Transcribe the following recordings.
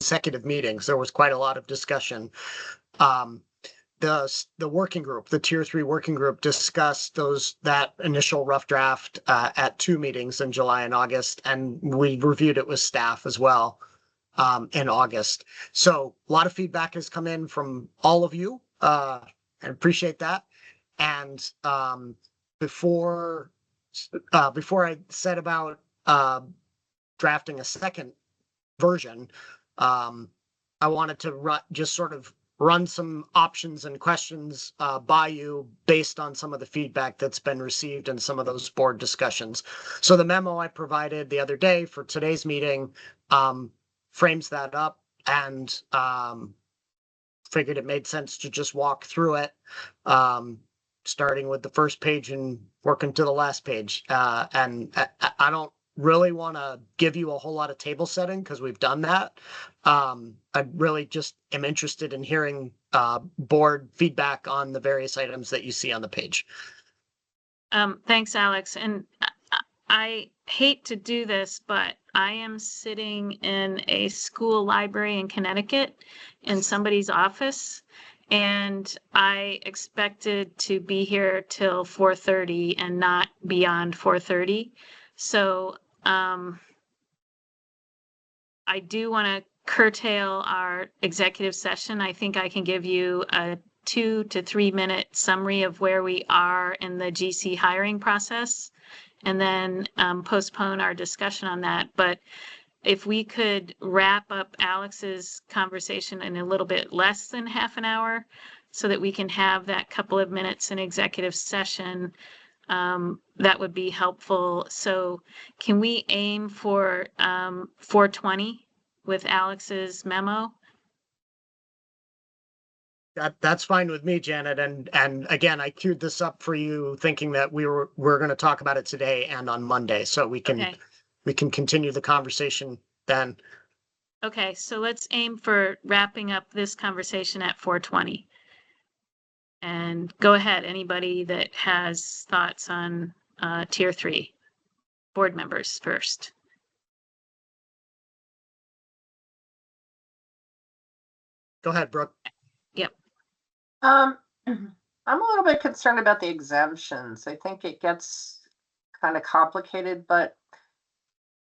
consecutive meetings. There was quite a lot of discussion. Um, the working group, the tier 3 working group, discussed that initial rough draft at 2 meetings in July and August, and we reviewed it with staff as well in August. So a lot of feedback has come in from all of you. I appreciate that. And before I said about drafting a second version, I wanted to just sort of run some options and questions by you based on some of the feedback that's been received in some of those board discussions. So the memo I provided the other day for today's meeting frames that up, and figured it made sense to just walk through it, starting with the first page and working to the last page. And I don't really want to give you a whole lot of table setting because we've done that. I really just am interested in hearing board feedback on the various items that you see on the page. Thanks, Alex. And I hate to do this, but I am sitting in a school library in Connecticut in somebody's office, and I expected to be here till 4:30 and not beyond 4:30. So I do want to curtail our executive session. I think I can give you a 2 to 3 minute summary of where we are in the GC hiring process, and then postpone our discussion on that. But if we could wrap up Alex's conversation in a little bit less than half an hour so that we can have that couple of minutes in executive session, that would be helpful. So can we aim for 4:20 with Alex's memo? That's fine with me, Janet. And again, I queued this up for you thinking that we're going to talk about it today and on Monday, so we can continue the conversation then. Okay, so let's aim for wrapping up this conversation at 4:20. And go ahead, anybody that has thoughts on tier 3 board members first. Go ahead, Brooke. Yep. I'm a little bit concerned about the exemptions. I think it gets kind of complicated, but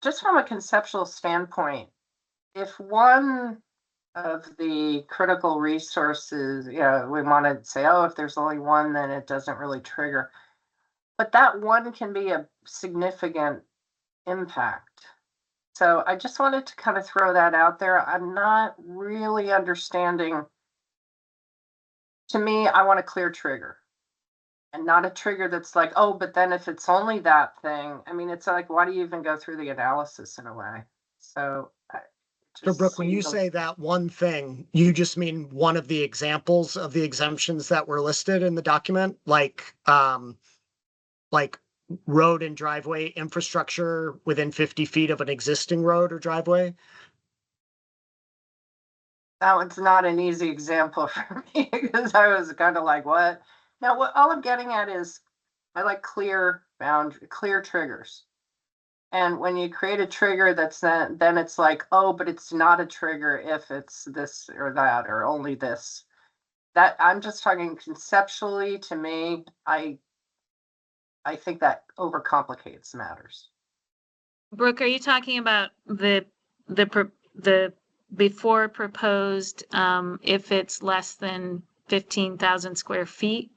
just from a conceptual standpoint, if one of the critical resources, we want to say, oh, if there's only one, then it doesn't really trigger. But that one can be a significant impact. So I just wanted to kind of throw that out there. I'm not really understanding. To me, I want a clear trigger and not a trigger that's like, oh, but then if it's only that thing, I mean, it's like, why do you even go through the analysis in a way? So Brooke, when you say that one thing, you just mean one of the examples of the exemptions that were listed in the document, like road and driveway infrastructure within 50 feet of an existing road or driveway? That one's not an easy example for me because I was kind of like, what? Now, what all I'm getting at is I like clear triggers. And when you create a trigger that's then it's like, oh, but it's not a trigger if it's this or that or only this. That I'm just talking conceptually. To me, I think that overcomplicates matters. Brooke, are you talking about the before proposed, if it's less than 15,000 square feet,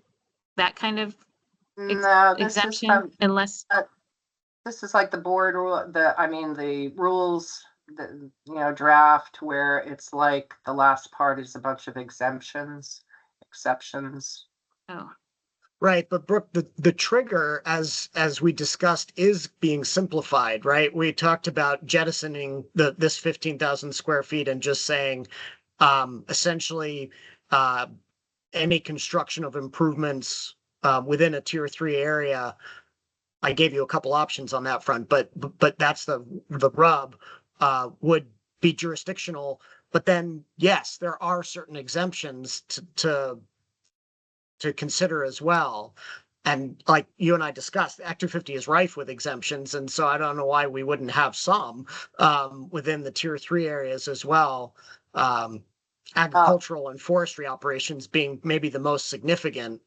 that kind of exemption, unless this is like the board rule, the rules, the draft where it's like the last part is a bunch of exceptions. Oh, right. But Brooke, the trigger, as we discussed, is being simplified, right? We talked about jettisoning this 15,000 square feet and just saying, essentially, any construction of improvements within a tier 3 area. I gave you a couple options on that front, but that's the rub, would be jurisdictional. But then, yes, there are certain exemptions to consider as well. And like you and I discussed, Act 250 is rife with exemptions. And so I don't know why we wouldn't have some within the tier 3 areas as well. Agricultural and forestry operations being maybe the most significant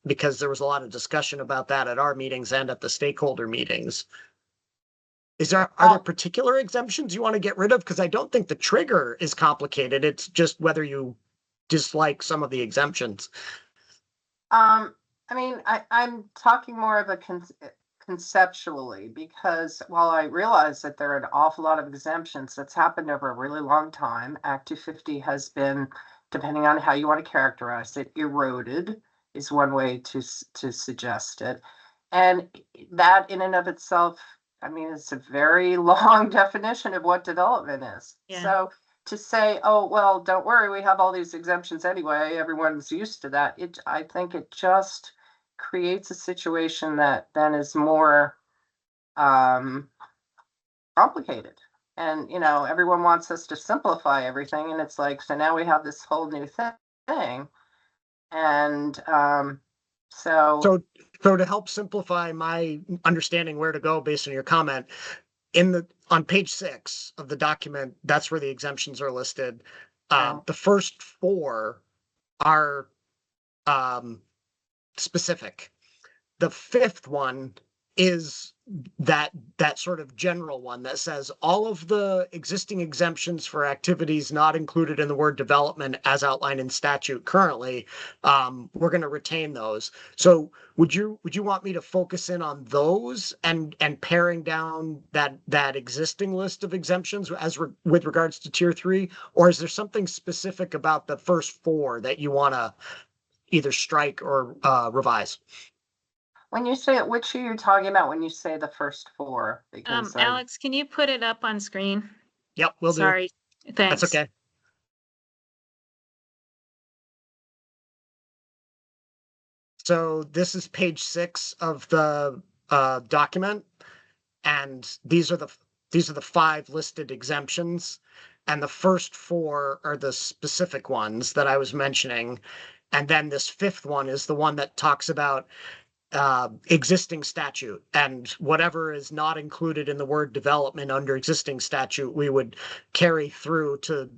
because there was a lot of discussion about that at our meetings and at the stakeholder meetings. Are there particular exemptions you want to get rid of? Because I don't think the trigger is complicated. It's just whether you dislike some of the exemptions. I mean, I'm talking more of a conceptually, because while I realize that there are an awful lot of exemptions, that's happened over a really long time. Act 250 has been, depending on how you want to characterize it, eroded is one way to suggest it. And that in and of itself, I mean, it's a very long definition of what development is. Yeah. So to say, oh, well, don't worry, we have all these exemptions anyway, everyone's used to that, I think it just creates a situation that then is more complicated. And, you know, everyone wants us to simplify everything. And it's like, so now we have this whole new thing. And so to help simplify my understanding where to go based on your comment, on page 6 of the document, that's where the exemptions are listed. The first 4 are specific. The 5th one is that sort of general one that says all of the existing exemptions for activities not included in the word development as outlined in statute currently, we're going to retain those. So would you want me to focus in on those and paring down that existing list of exemptions with regards to tier 3, or is there something specific about the first 4 that you want to either strike or revise? when you say it, which are you talking about when you say the first 4? Because Alex, can you put it up on screen? Yep, will do. Sorry. Thanks. That's okay. So this is page 6 of the document, and these are the 5 listed exemptions, and the first 4 are the specific ones that I was mentioning, and then this 5th one is the one that talks about existing statute, and whatever is not included in the word development under existing statute, we would carry through to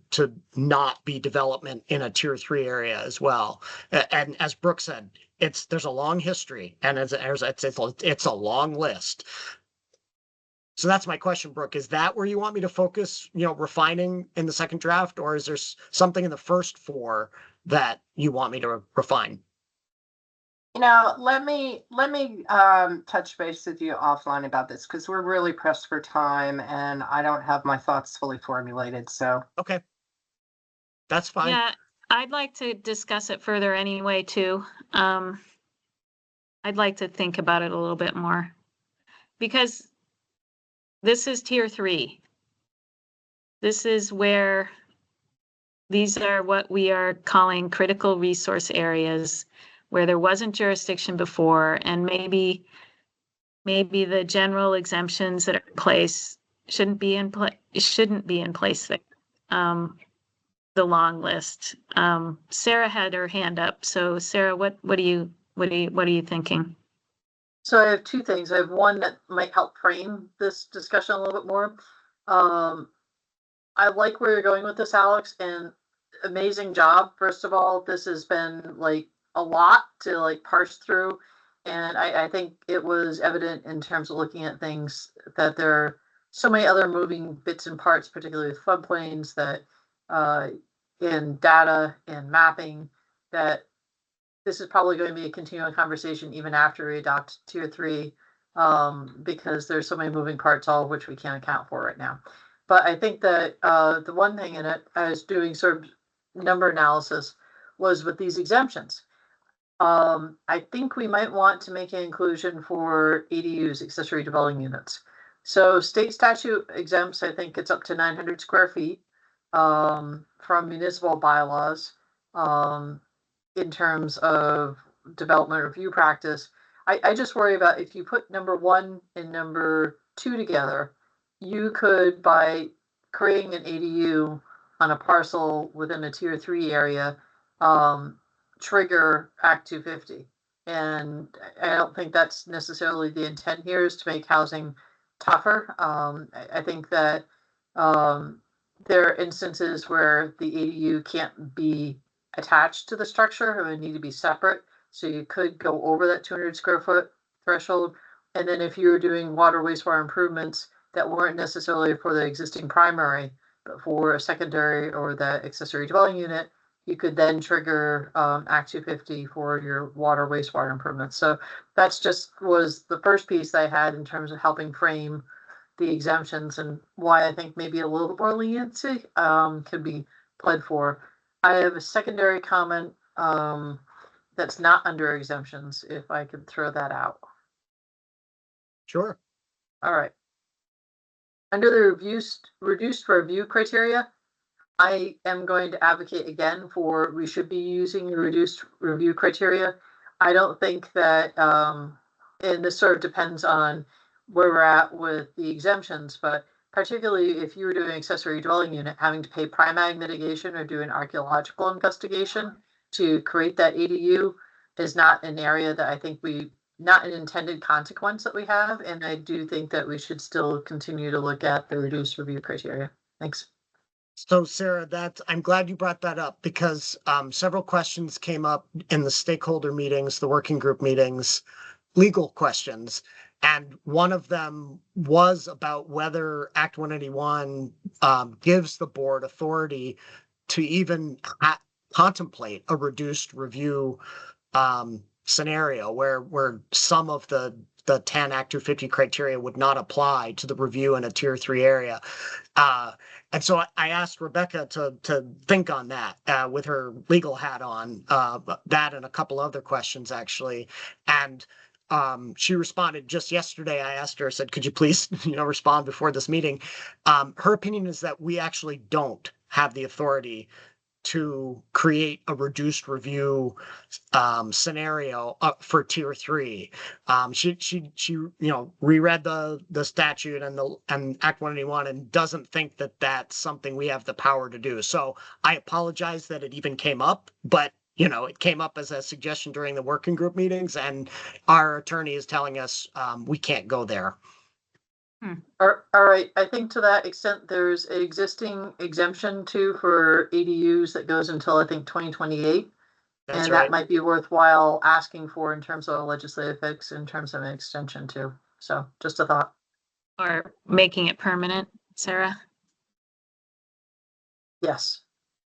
not be development in a tier 3 area as well. And as Brooke said, there's a long history, and it's a long list. So that's my question, Brooke. Is that where you want me to focus, refining in the second draft, or is there something in the first 4 that you want me to refine? Let me touch base with you offline about this, because we're really pressed for time and I don't have my thoughts fully formulated. So okay, that's fine. Yeah, I'd like to discuss it further anyway too. I'd like to think about it a little bit more, because this is tier 3. This is where these are what we are calling critical resource areas, where there wasn't jurisdiction before, and maybe the general exemptions that are in place shouldn't be in place there. The long list. Sarah had her hand up. So Sarah, what are you thinking? So I have 2 things. I have one that might help frame this discussion a little bit more. I like where you're going with this, Alex, and amazing job. First of all, this has been like a lot to like parse through, and I think it was evident in terms of looking at things that there are so many other moving bits and parts, particularly with floodplains, that in data and mapping, that this is probably going to be a continuing conversation even after we adopt tier 3, because there's so many moving parts, all of which we can't account for right now. But I think that the one thing in it, I was doing sort of number analysis, was with these exemptions. I think we might want to make an inclusion for ADUs, accessory dwelling units. So state statute exempts, I think it's up to 900 square feet from municipal bylaws in terms of development review practice. I just worry about if you put number 1 and number 2 together, you could, by creating an ADU on a parcel within a tier 3 area, trigger Act 250. And I don't think that's necessarily the intent here, is to make housing tougher. I think that there are instances where the ADU can't be attached to the structure, it would need to be separate. So you could go over that 200 square foot threshold. And then if you were doing water, wastewater improvements that weren't necessarily for the existing primary, but for a secondary or the accessory dwelling unit, you could then trigger Act 250 for your water, wastewater improvements. So that's just was the first piece I had in terms of helping frame the exemptions and why I think maybe a little more leniency could be pled for. I have a secondary comment that's not under exemptions, if I could throw that out. Sure. All right. Under the reduced review criteria, I am going to advocate again for we should be using the reduced review criteria. I don't think that, and this sort of depends on where we're at with the exemptions, but particularly if you were doing accessory dwelling unit, having to pay prime ag mitigation or do an archaeological investigation to create that ADU is not an area that I think not an intended consequence that we have. And I do think that we should still continue to look at the reduced review criteria. Thanks. So Sarah, I'm glad you brought that up because several questions came up in the stakeholder meetings, the working group meetings, legal questions. And one of them was about whether Act 181 gives the board authority to even contemplate a reduced review scenario where some of the 10 Act 250 criteria would not apply to the review in a tier 3 area. And so I asked Rebecca to think on that with her legal hat on, that and a couple other questions actually. And she responded just yesterday. I asked her, I said, could you please, respond before this meeting? Her opinion is that we actually don't have the authority to create a reduced review scenario for tier 3. She reread the statute and Act 181 and doesn't think that that's something we have the power to do. So I apologize that it even came up, but it came up as a suggestion during the working group meetings, and our attorney is telling us we can't go there. All right. I think to that extent, there's an existing exemption too for ADUs that goes until I think 2028. That's and right. that might be worthwhile asking for in terms of a legislative fix, in terms of an extension too. So just a thought. Or making it permanent, Sarah? Yes.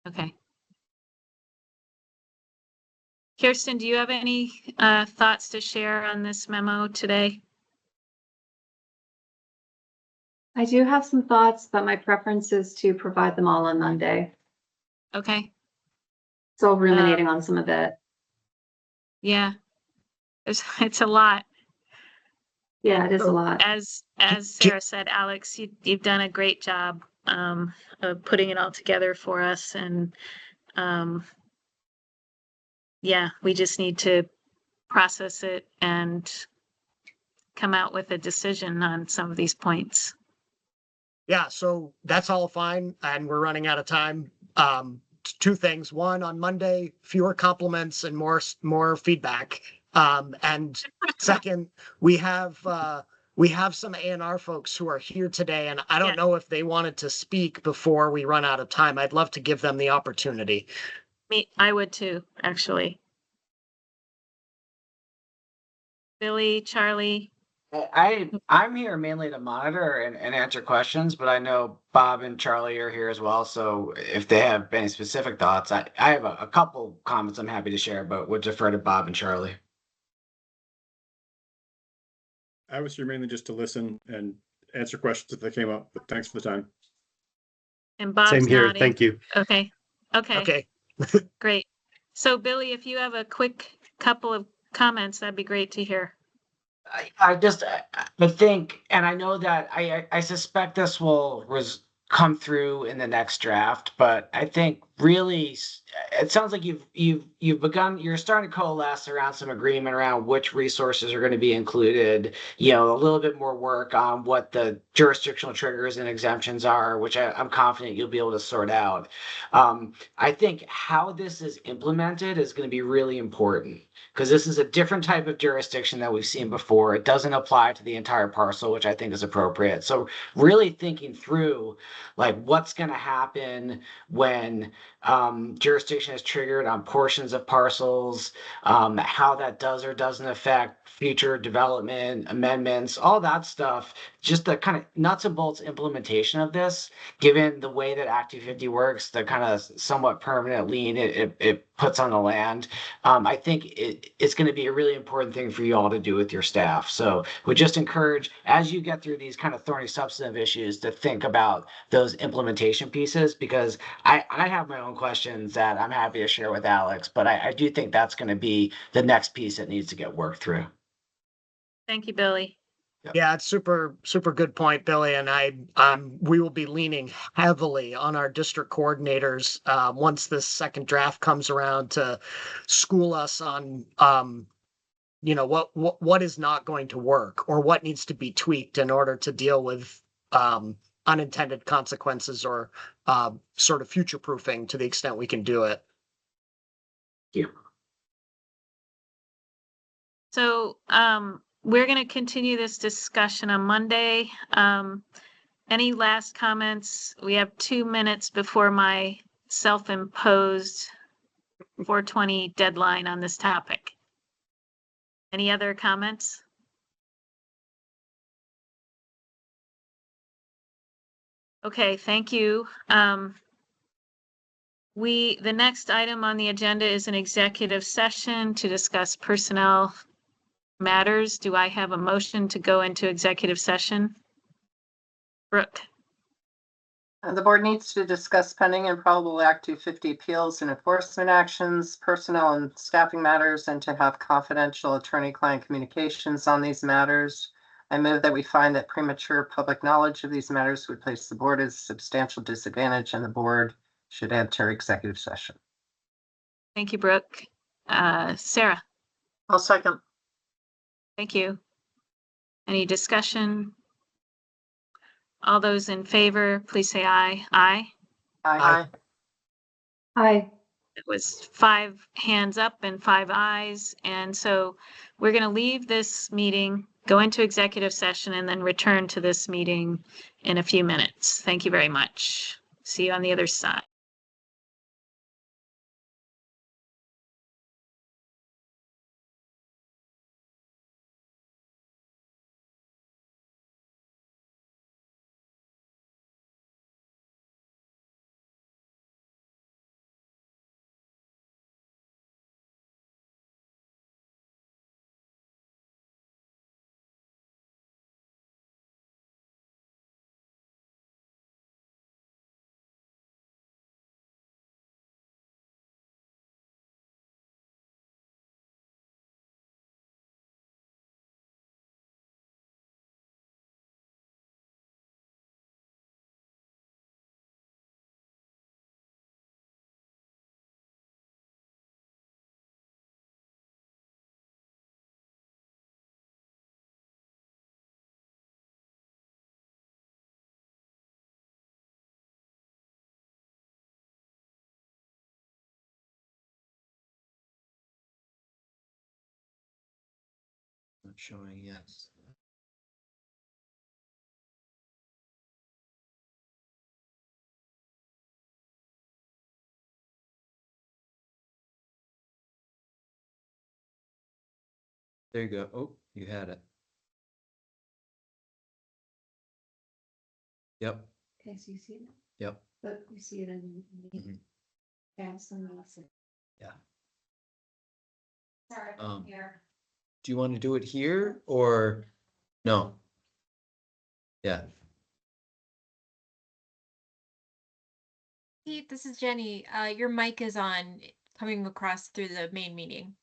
Okay. Kirsten, do you have any thoughts to share on this memo today? I do have some thoughts, but my preference is to provide them all on Monday. Okay. Still ruminating on some of it. Yeah. It's a lot. Yeah, it is a lot. As Sarah said, Alex, you've done a great job of putting it all together for us. And yeah, we just need to process it and come out with a decision on some of these points. Yeah, so that's all fine, and we're running out of time. Two things. One, on Monday, fewer compliments and more feedback. And second, we have some A&R folks who are here today, and I don't know if they wanted to speak before we run out of time. I'd love to give them the opportunity. I would too, actually. Billy, Charlie. I'm here mainly to monitor and answer questions, but I know Bob and Charlie are here as well. So if they have any specific thoughts, I have a couple comments I'm happy to share, but would defer to Bob and Charlie. I was here mainly just to listen and answer questions if they came up, but thanks for the time. And Bob's Same here. nodding. Thank you. Okay. Okay. Great. So Billy, if you have a quick couple of comments, that'd be great to hear. I think, and I know that I suspect this will come through in the next draft, but I think really, it sounds like you've begun, you're starting to coalesce around some agreement around which resources are going to be included, you know, a little bit more work on what the jurisdictional triggers and exemptions are, which I'm confident you'll be able to sort out. I think how this is implemented is going to be really important because this is a different type of jurisdiction that we've seen before. It doesn't apply to the entire parcel, which I think is appropriate. So really thinking through like what's going to happen when jurisdiction is triggered on portions of parcels, how that does or doesn't affect future development, amendments, all that stuff. Just the kind of nuts and bolts implementation of this, given the way that Act 250 works, the kind of somewhat permanent lien it puts on the land. I think it's going to be a really important thing for you all to do with your staff. So we just encourage, as you get through these kind of thorny substantive issues, to think about those implementation pieces, because I have my own questions that I'm happy to share with Alex, but I do think that's going to be the next piece that needs to get worked through. Thank you, Billy. Yeah, it's super good point, Billy. And we will be leaning heavily on our district coordinators once this second draft comes around to school us on you know, what is not going to work or what needs to be tweaked in order to deal with unintended consequences or sort of future proofing to the extent we can do it. Yeah. So we're going to continue this discussion on Monday. Any last comments? We have 2 minutes before my self-imposed 4:20 deadline on this topic. Any other comments? Okay, thank you. The next item on the agenda is an executive session to discuss personnel matters. Do I have a motion to go into executive session? Brooke, The board needs to discuss pending and probable Act 250 appeals and enforcement actions, personnel and staffing matters, and to have confidential attorney-client communications on these matters. I move that we find that premature public knowledge of these matters would place the board at a substantial disadvantage, and the board should enter executive session. thank you, Brooke. Sarah, I'll second. thank you. Any discussion? All those in favor, please say aye. Aye. Aye. Hi. It was 5 hands up and 5 ayes. And so we're going to leave this meeting, go into executive session, and then return to this meeting in a few minutes. Thank you very much. See you on the other side. Not showing yes. There you go. Oh, you had it. Yep, Okay, so you see it, yep. but you see it in Mhm. Yeah. Sorry, Here. Do you want to do it here or no? Yeah. Pete, this is Jenny. Your mic is on coming across through the main meeting.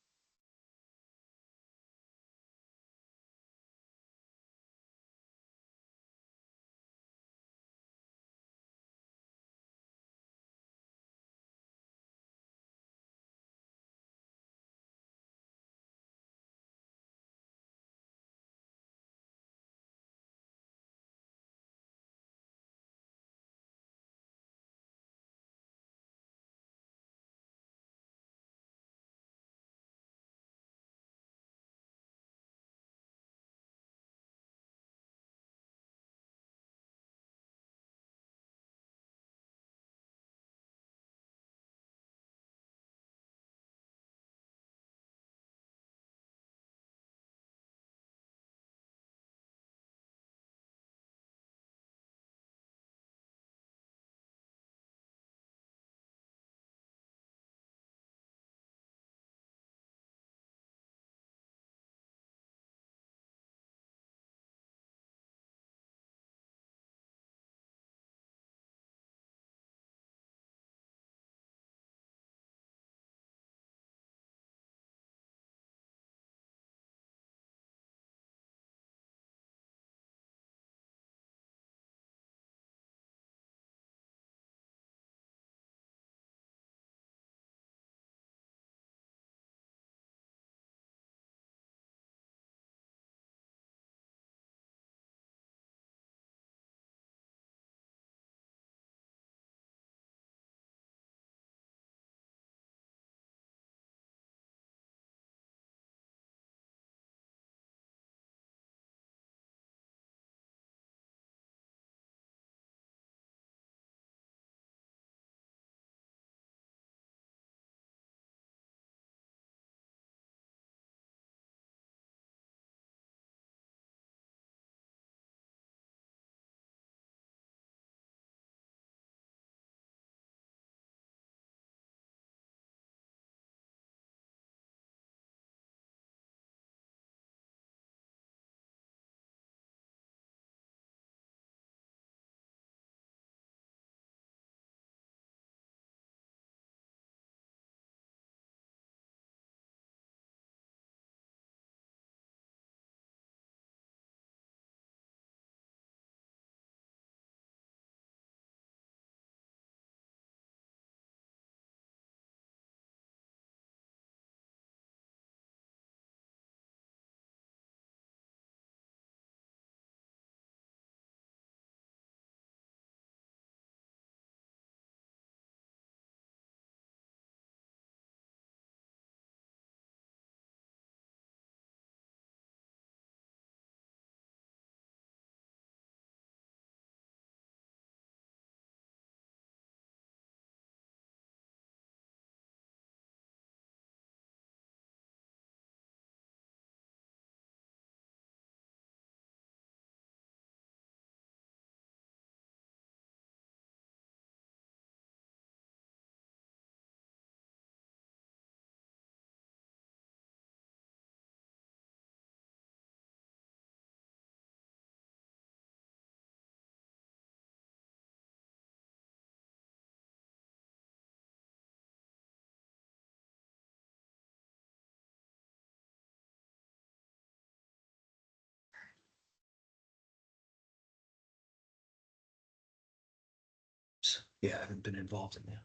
Yeah, I haven't been involved in that.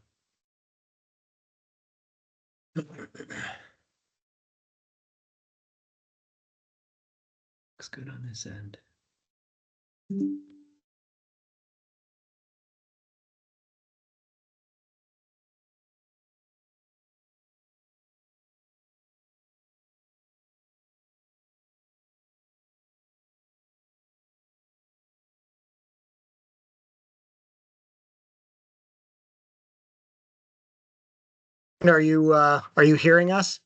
Looks good on this end. Are you hearing us?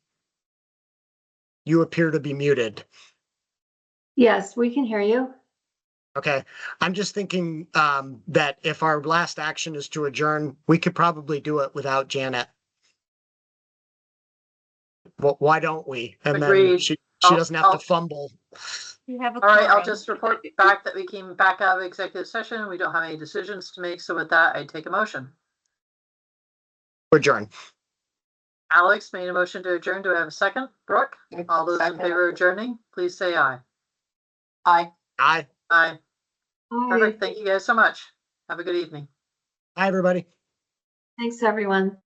You appear to be muted. Yes, we can hear you. Okay, I'm just thinking that if our last action is to adjourn, we could probably do it without Janet. Well, why don't we? And then Agreed. she I'll- doesn't have I'll- to fumble. You have a All right, I'll quorum. just report back that we came back out of executive session. We don't have any decisions to make. So with that, I take a motion. Adjourn. Alex made a motion to adjourn. Do I have a second? Brooke? All those in Second. favor of adjourning, please say aye. Aye. Aye. Aye. Hi. Perfect. Thank you guys so much. Have a good evening. Hi, everybody. Thanks, everyone.